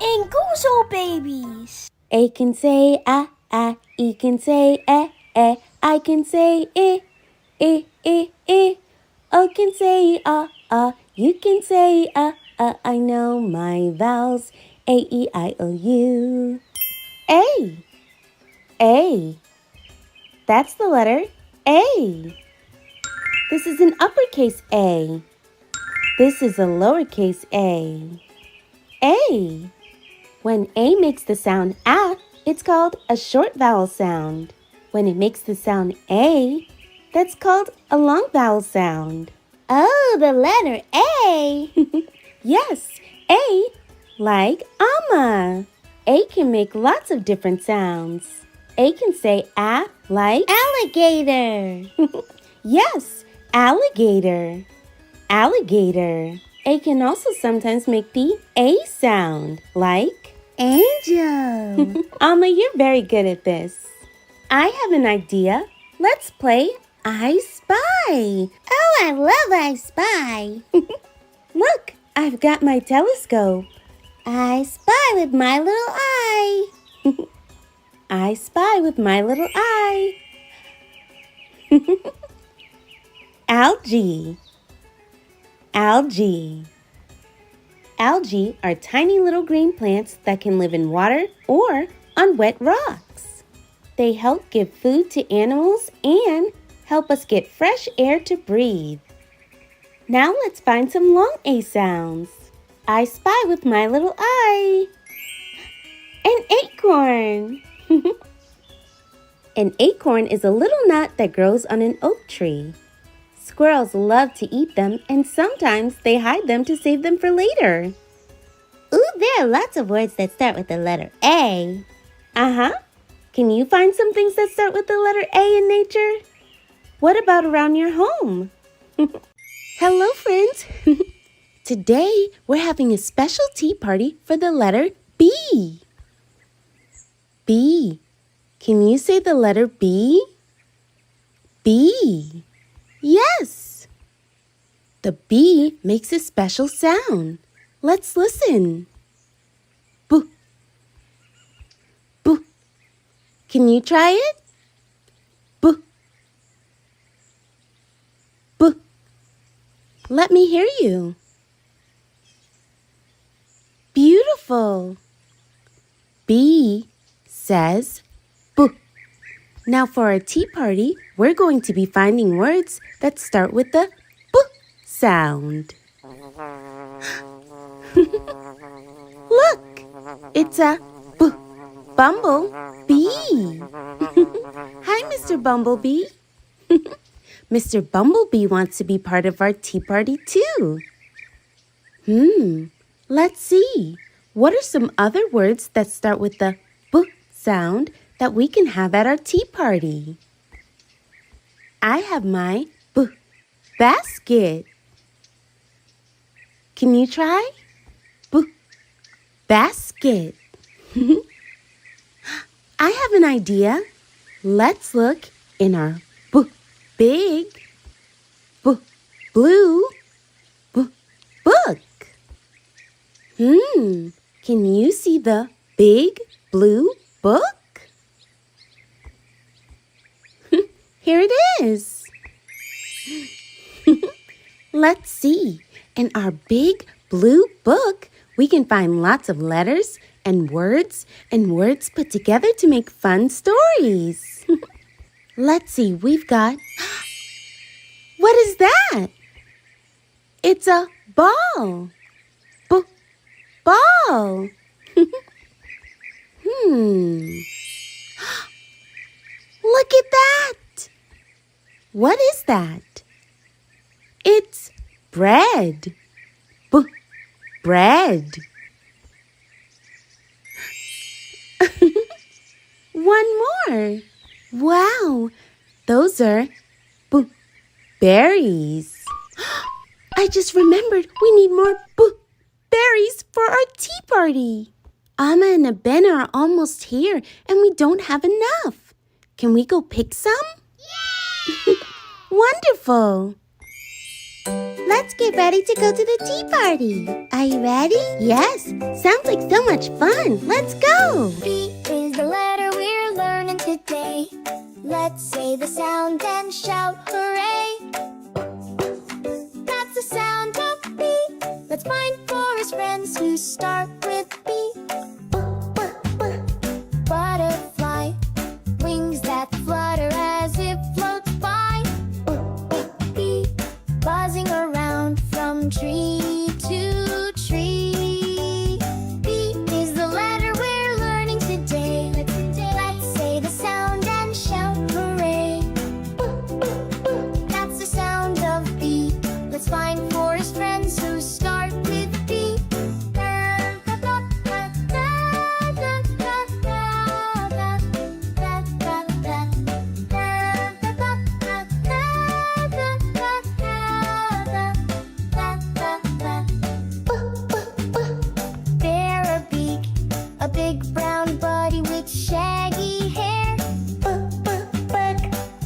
Nguzo Babies. A can say ah, E can say eh, I can say eh. O can say ah, you can say I know my vowels, A-E-I-O-U. A. That's the letter A. This is an uppercase A. This is a lowercase a. A. When A makes the sound ah, it's called a short vowel sound. When it makes the sound A, that's called a long vowel sound. Oh, the letter A. Yes, A, like Amma. A can make lots of different sounds. A can say ah like Alligator. yes, alligator. Alligator. A can also sometimes make the A sound, like Angel. Amma, you're very good at this. I have an idea. Let's play I Spy. Oh, I love I Spy. Look, I've got my telescope. I spy with my little eye. I spy with my little eye. Algae. Algae. Algae are tiny little green plants that can live in water or on wet rocks. They help give food to animals and help us get fresh air to breathe. Now let's find some long A sounds. I spy with my little eye. An acorn. An acorn is a little nut that grows on an oak tree. Squirrels love to eat them, and sometimes they hide them to save them for later. Ooh, there are lots of words that start with the letter A. Uh-huh. Can you find some things that start with the letter A in nature? What about around your home? Hello, friends. Today, we're having a special tea party for the letter B. B. Can you say the letter B? B. Yes. The B makes a special sound. Let's listen. Boo. Boo. Can you try it? Boo. Boo. Let me hear you. Beautiful. B says boo. Now for our tea party, we're going to be finding words that start with the boo sound. Look, it's a bumblebee. Hi, Mr. Bumblebee. Mr. Bumblebee wants to be part of our tea party too. Let's see. What are some other words that start with the b sound that we can have at our tea party? I have my basket. Can you try? Basket. I have an idea. Let's look in our big blue book. Can you see the big blue book? Here it is. Let's see. In our big blue book, we can find lots of letters and words put together to make fun stories. Let's see, we've got... What is that? It's a ball. Ball. Look at that. What is that? It's bread. Bread. One more. Wow, those are berries. I just remembered we need more berries for our tea party. Amma and Abena are almost here and we don't have enough. Can we go pick some? Yay! Wonderful. Let's get ready to go to the tea party. Are you ready? Yes. Sounds like so much fun. Let's go. B is the letter we're learning today. Let's say the sound and shout hooray. That's the sound of B. Let's find forest friends who start with B. Butterfly, wings that flutter as it floats by. B, buzzing around from tree to tree. B is the letter we're learning today. Let's say the sound and shout hooray. That's the sound of B. Let's find forest friends who start with B. Bear a beak, a big brown buddy with shaggy hair.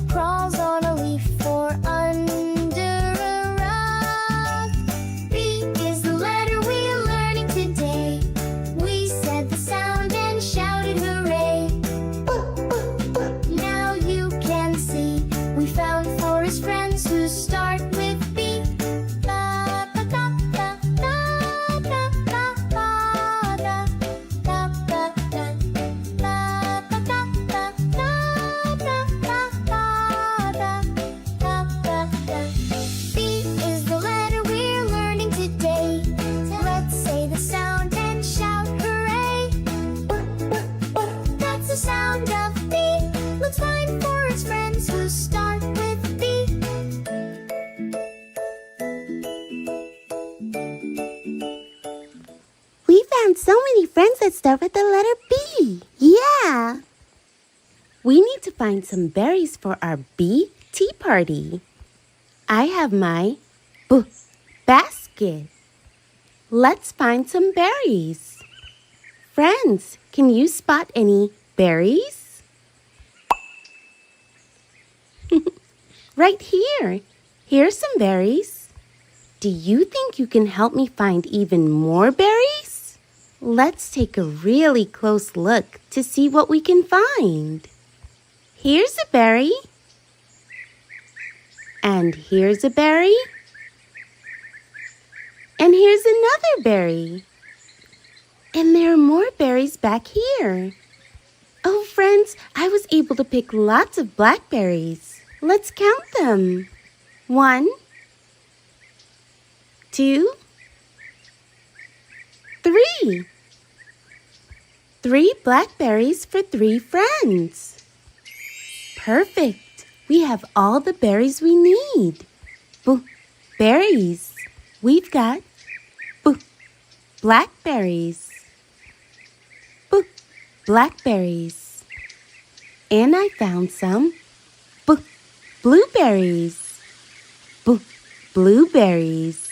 Crawls on a leaf or under a rock. B is the letter we're learning today. We said the sound and shouted hooray. Now you can see we found forest friends who start with B. B is the letter we're learning today. Let's say the sound and shout hooray. That's the sound of B. Let's find forest friends who start with B. We found so many friends that start with the letter B. Yeah. We need to find some berries for our bee tea party. I have my basket. Let's find some berries. Friends, can you spot any berries? Right here. Here's some berries. Do you think you can help me find even more berries? Let's take a really close look to see what we can find. Here's a berry. And here's a berry. And here's another berry. And there are more berries back here. Oh, friends, I was able to pick lots of blackberries. Let's count them. 1, 2, 3. 3 blackberries for 3 friends. Perfect. We have all the berries we need. Berries. We've got blackberries. Blackberries. And I found some blueberries. Blueberries.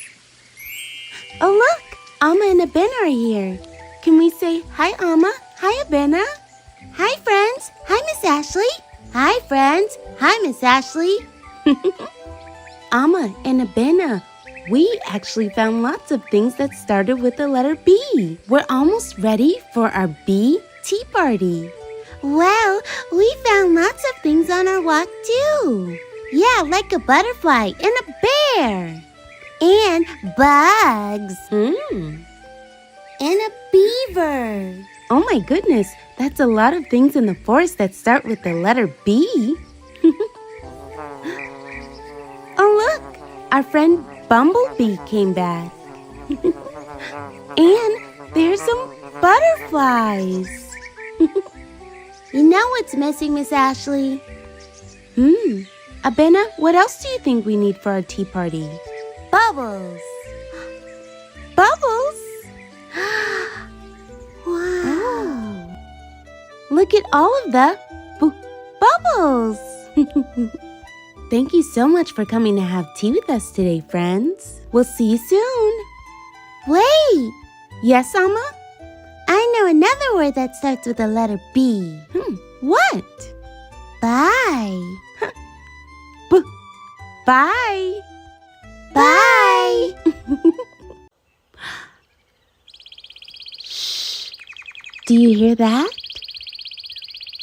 Oh, look! Amma and Abena are here. Can we say hi, Amma? Hi, Abena. Hi, friends. Hi, Miss Ashley. Hi, friends. Hi, Miss Ashley. Amma and Abena, we actually found lots of things that started with the letter B. We're almost ready for our bee tea party. Well, we found lots of things on our walk too. Yeah, like a butterfly and a bear. And bugs. And a beaver. Oh my goodness, that's a lot of things in the forest that start with the letter B. Oh look, our friend Bumblebee came back. And there's some butterflies. You know what's missing, Miss Ashley? Abena, what else do you think we need for our tea party? Bubbles. Bubbles? Wow. Look at all of the bubbles. Thank you so much for coming to have tea with us today, friends. We'll see you soon. Wait, Yes, Amma? I know another word that starts with the letter B. What? Bye. Bye. Bye. Do you hear that?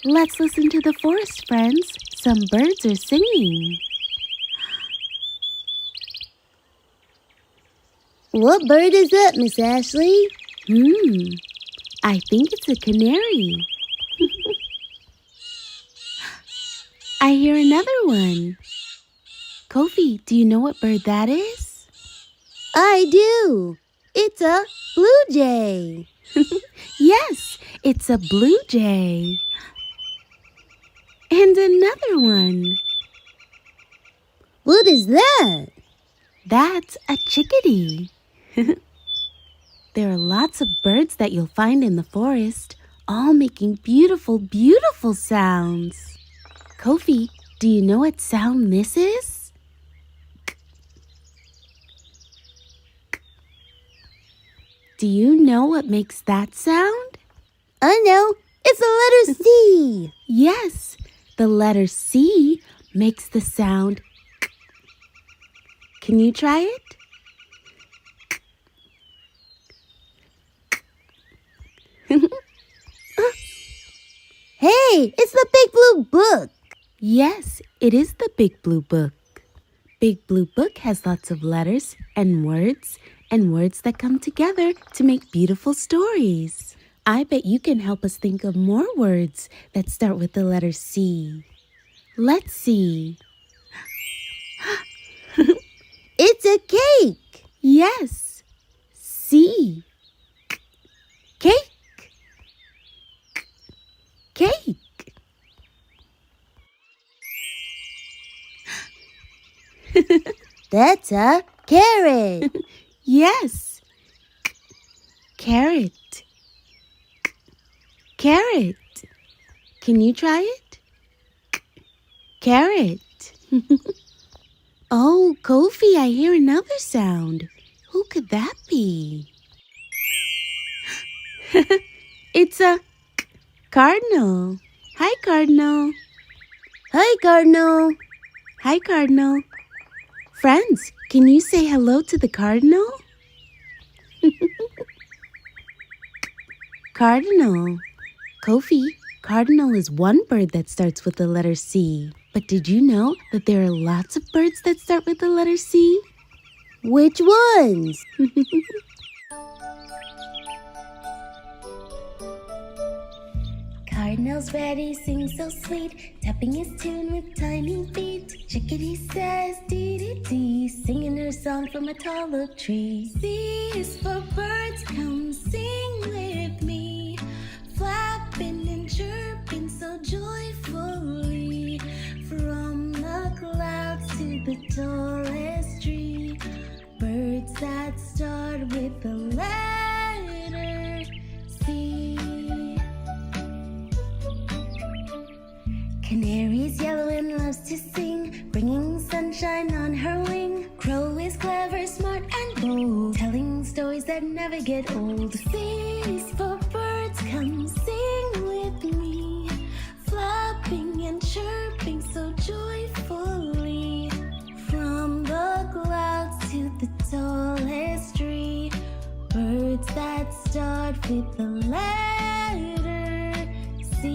Let's listen to the forest, friends. Some birds are singing. What bird is that, Miss Ashley? I think it's a canary. I hear another one. Kofi, do you know what bird that is? I do. It's a blue jay. Yes, it's a blue jay. And another one. What is that? That's a chickadee. There are lots of birds that you'll find in the forest, all making beautiful, beautiful sounds. Kofi, do you know what sound this is? Do you know what makes that sound? I know. It's the letter C. Yes, the letter C makes the sound k. Can you try it? Hey, it's the Big Blue Book. Yes, it is the Big Blue Book. Big Blue Book has lots of letters and words that come together to make beautiful stories. I bet you can help us think of more words that start with the letter C. Let's see. It's a cake. Yes, C. Cake. Cake. That's a carrot. Yes. Carrot. Carrot. Can you try it? Carrot. Oh, Kofi, I hear another sound. Who could that be? It's a cardinal. Hi, Cardinal. Hi, Cardinal. Hi, Cardinal. Friends, can you say hello to the cardinal? Cardinal. Kofi, cardinal is one bird that starts with the letter C. But did you know that there are lots of birds that start with the letter C? Which ones? Cardinal's ready, sings so sweet, tapping his tune with tiny feet. Chickadee says dee-dee-dee, singing her song from a tall oak tree. C is for birds, come sing with me, flapping and chirping so joyfully. From the clouds to the tallest tree, birds that start with the letter C. Canary's yellow and loves to sing, bringing sunshine on her wing. Crow is clever, smart and bold, telling stories that never get old. C's for birds, come sing with me, flapping and chirping so joyfully. From the clouds to the tallest tree, birds that start with the letter C.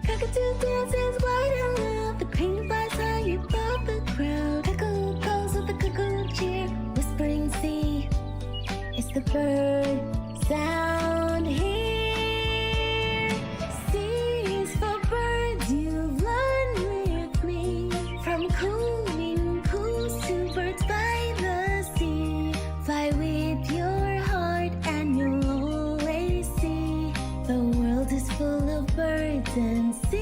Cockatoo dances wide and loud, the crane flies high above the crowd. Cuckoo calls with the cuckoo cheer, whispering C is the bird sound here. C is for birds you've learned with me, from cooing coos to birds by the sea. Fly with your heart and you'll always see the world is full of birds, and C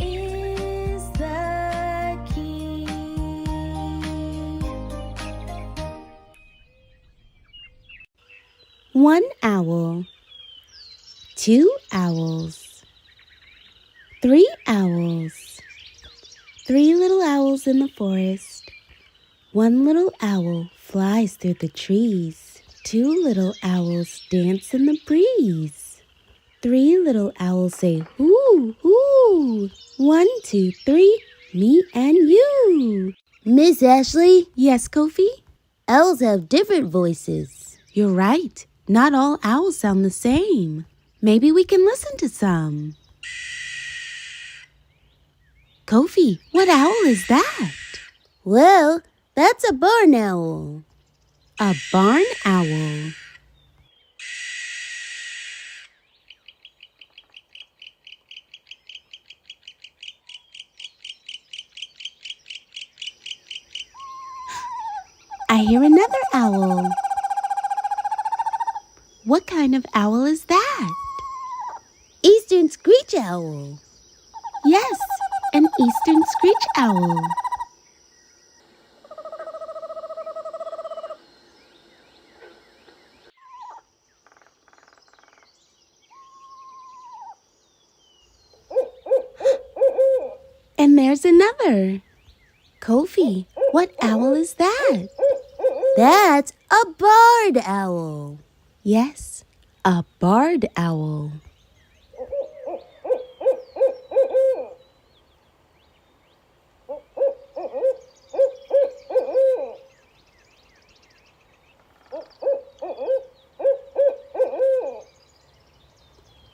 is the key. One owl, two owls, three owls, three little owls in the forest. One little owl flies through the trees. Two little owls dance in the breeze. Three little owls say, hoo, hoo. 1, 2, 3, me and you. Miss Ashley, Yes, Kofi? Owls have different voices. You're right. Not all owls sound the same. Maybe we can listen to some. Kofi, what owl is that? Well, that's a barn owl. A barn owl. I hear another owl. What kind of owl is that? Eastern screech owl. Yes, an eastern screech owl. And there's another. Kofi, what owl is that? That's a barred owl. Yes, a barred owl.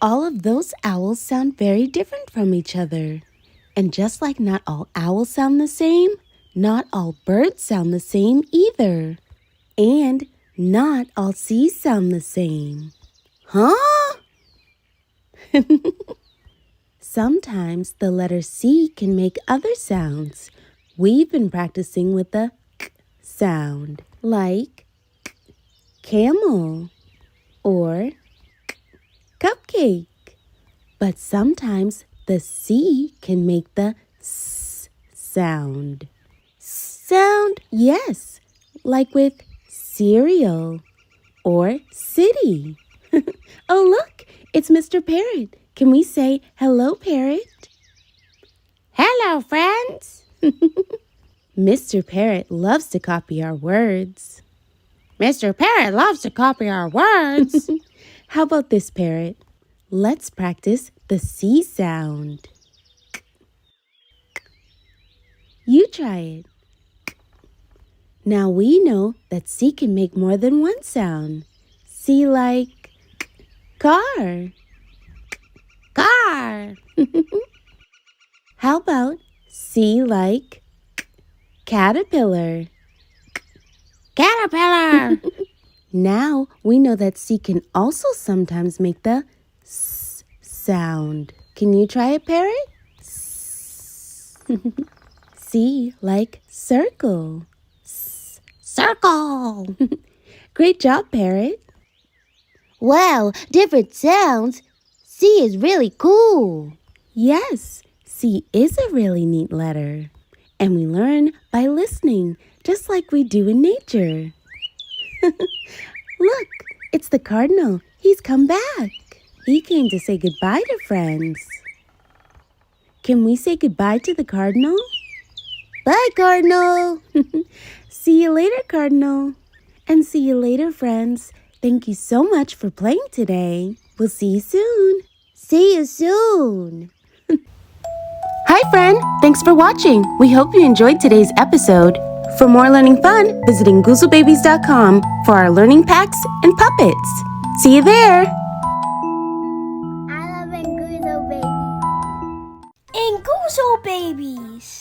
All of those owls sound very different from each other. And just like not all owls sound the same, not all birds sound the same either. And not all C's sound the same. Huh? Sometimes the letter C can make other sounds. We've been practicing with the k sound, like k, camel or k, cupcake. But sometimes the C can make the S sound. Sound? Yes, like with cereal or city. Oh, look, it's Mr. Parrot. Can we say hello, Parrot? Hello, friends. Mr. Parrot loves to copy our words. Mr. Parrot loves to copy our words. How about this, Parrot? Let's practice the C sound. You try it. Now we know that C can make more than one sound. C like car. Car. How about C like caterpillar? Caterpillar. Now we know that C can also sometimes make the S sound. Can you try it, Parrot? C like circle. Circle. Great job, Parrot. Wow, different sounds. C is really cool. Yes, C is a really neat letter. And we learn by listening, just like we do in nature. Look, it's the cardinal. He's come back. He came to say goodbye to friends. Can we say goodbye to the cardinal? Bye, Cardinal. See you later, Cardinal. And see you later, friends. Thank you so much for playing today. We'll see you soon. See you soon. Hi, friend. Thanks for watching. We hope you enjoyed today's episode. For more learning fun, visit nguzobabies.com for our learning packs and puppets. See you there. I love Nguzo Babies. Nguzo Babies.